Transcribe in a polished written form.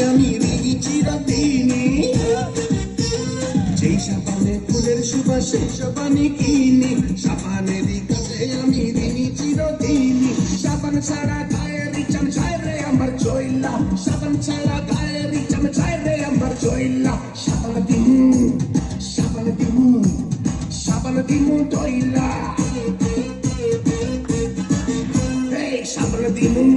আমি ঋণী চিরদিনই। যেই সাবানে ফুলের সুবাস সেই সাবানে কিনি, সাবানেরই কাছে আমি ঋণী চিরদিনই। সাবান ছাড়া গায়ের চাম ছায় রে আমার চইলা, সাবান ছাড়া গায়ের চাম ছায় রে আমার চইলা। সাবান দিমু, সাবান দিমু, সাবান দিমু তইলা, সাবান দিমু।